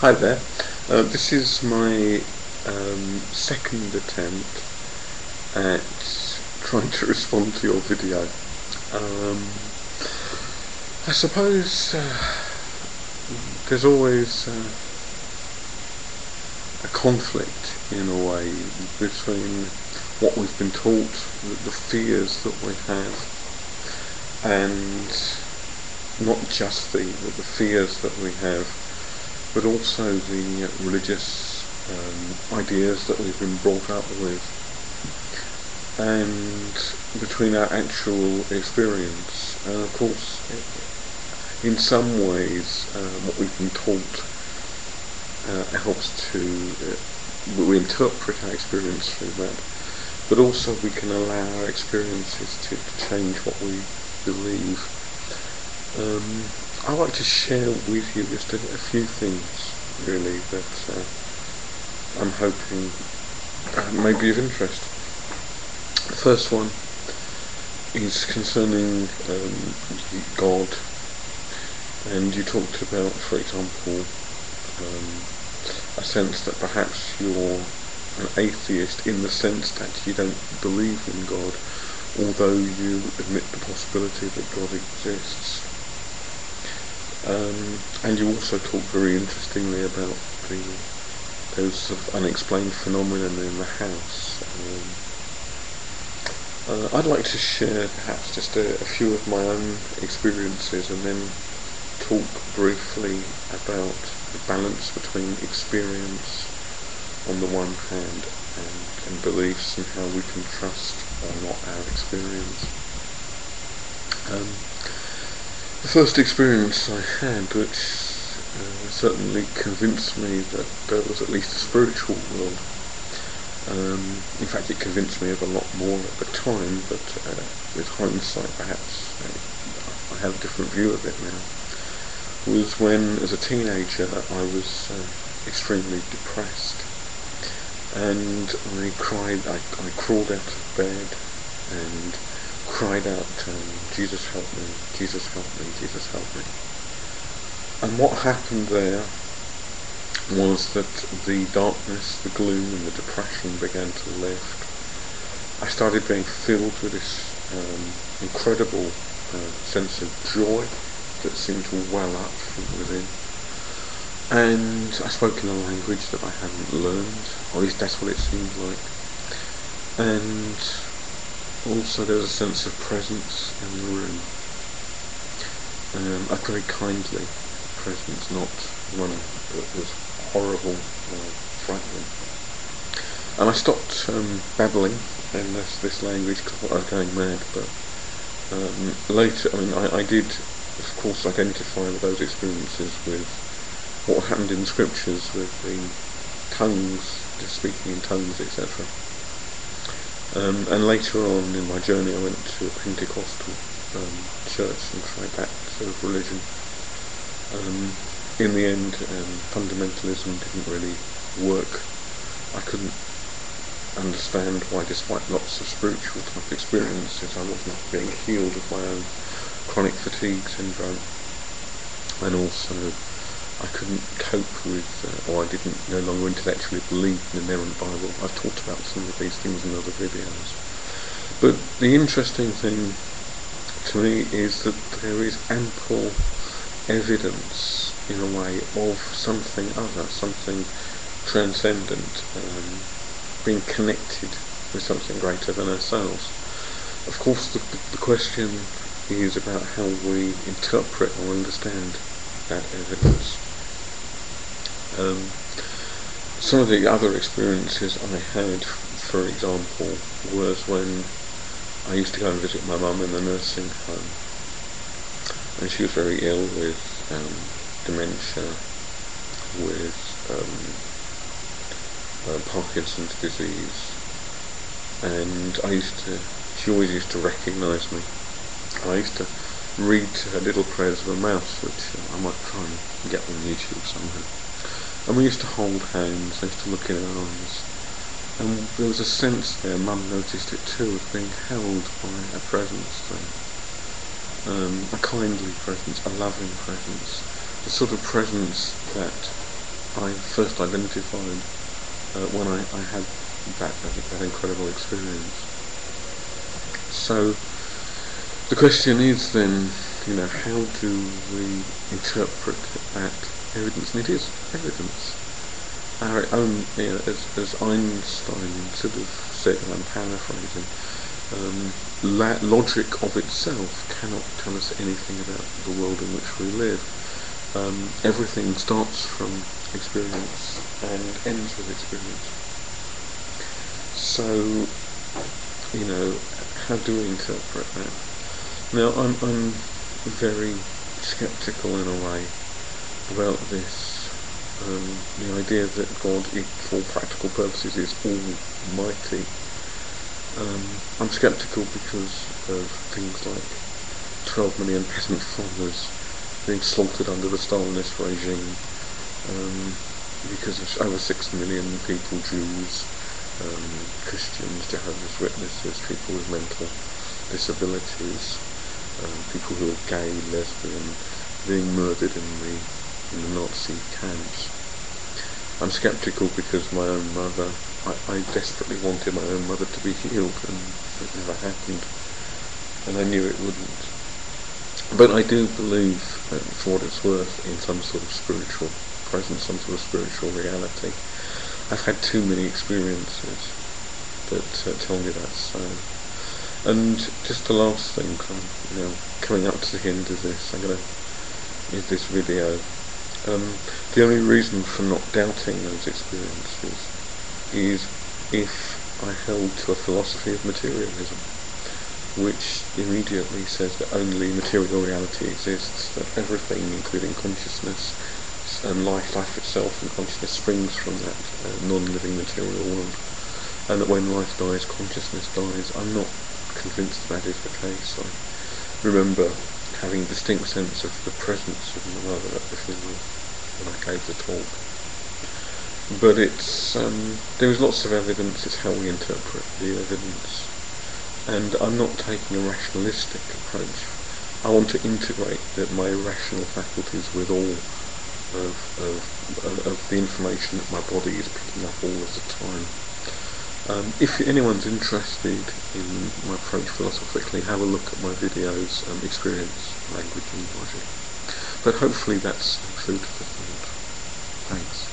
Hi there. This is my second attempt at trying to respond to your video. I suppose there's always a conflict in a way between what we've been taught, the fears that we have, and not just the fears that we have, but also the religious ideas that we've been brought up with, and between our actual experience. And of course, in some ways, what we've been taught helps to we interpret our experience through that, but also we can allow our experiences to change what we believe. I'd like to share with you just a few things, really, that I'm hoping may be of interest. The first one is concerning God, and you talked about, for example, a sense that perhaps you're an atheist in the sense that you don't believe in God, although you admit the possibility that God exists. And you also talk very interestingly about those sort of unexplained phenomena in the house. I'd like to share perhaps just a few of my own experiences, and then talk briefly about the balance between experience on the one hand and beliefs, and how we can trust or not our experience. The first experience I had, which certainly convinced me that there was at least a spiritual world. In fact, it convinced me of a lot more at the time, but with hindsight perhaps I have a different view of it now, was when, as a teenager, I was extremely depressed, and I cried, I crawled out of bed and cried out, Jesus help me, Jesus help me, Jesus help me. And what happened there was that the darkness, the gloom and the depression began to lift. I started being filled with this incredible sense of joy that seemed to well up from within. And I spoke in a language that I hadn't learned, or at least that's what it seemed like. And also there was a sense of presence in the room, a very kindly presence, not one that was horrible or frightening. And I stopped babbling in this language because I thought I was going mad, but later, I did, of course, identify with those experiences with what happened in the scriptures, with the tongues, just speaking in tongues, etc. And later on in my journey I went to a Pentecostal church and tried that sort of religion. In the end, fundamentalism didn't really work. I couldn't understand why, despite lots of spiritual type experiences, I wasn't being healed of my own chronic fatigue syndrome. And also I couldn't cope with, or I didn't no longer intellectually believe in the inerrant Bible. I've talked about some of these things in other videos. But the interesting thing to me is that there is ample evidence, in a way, of something other, something transcendent, being connected with something greater than ourselves. Of course, the question is about how we interpret or understand that evidence. Some of the other experiences I had, for example, was when I used to go and visit my mum in the nursing home, and she was very ill with dementia, with Parkinson's disease, and she always used to recognise me. I used to read her little prayers of a mouse, which I might try and get on YouTube somehow. And we used to hold hands, I used to look in her eyes, and there was a sense there, Mum noticed it too, of being held by a presence there. A kindly presence, a loving presence, the sort of presence that I first identified when I had that incredible experience. So the question is then, how do we interpret that evidence? And it is evidence. Our own, as Einstein sort of said, and I'm paraphrasing, logic of itself cannot tell us anything about the world in which we live. Everything starts from experience and ends with experience. So, how do we interpret that? Now, I'm very sceptical in a way about this. The idea that God, for all practical purposes, is almighty. I'm sceptical because of things like 12 million peasant farmers being slaughtered under the Stalinist regime, because of over 6 million people, Jews, Christians, Jehovah's Witnesses, people with mental disabilities, people who are gay, lesbian, being murdered in the Nazi camps. I'm sceptical because my own mother, I desperately wanted my own mother to be healed, and it never happened, and I knew it wouldn't. But I do believe, for what it's worth, in some sort of spiritual presence, some sort of spiritual reality. I've had too many experiences that tell me that's so. And just the last thing, coming up to the end of this, I'm going to use this video. The only reason for not doubting those experiences is if I held to a philosophy of materialism, which immediately says that only material reality exists, that everything, including consciousness and life itself and consciousness, springs from that non-living material world, and that when life dies, consciousness dies. I'm not convinced that is the case. I remember having a distinct sense of the presence of my mother at the funeral when I gave the talk. But there is lots of evidence. It's how we interpret the evidence. And I'm not taking a rationalistic approach. I want to integrate my rational faculties with all of the information that my body is picking up all of the time. If anyone's interested in my approach philosophically, have a look at my videos, Experience, Language and Logic. But hopefully that's food for thought. Thanks.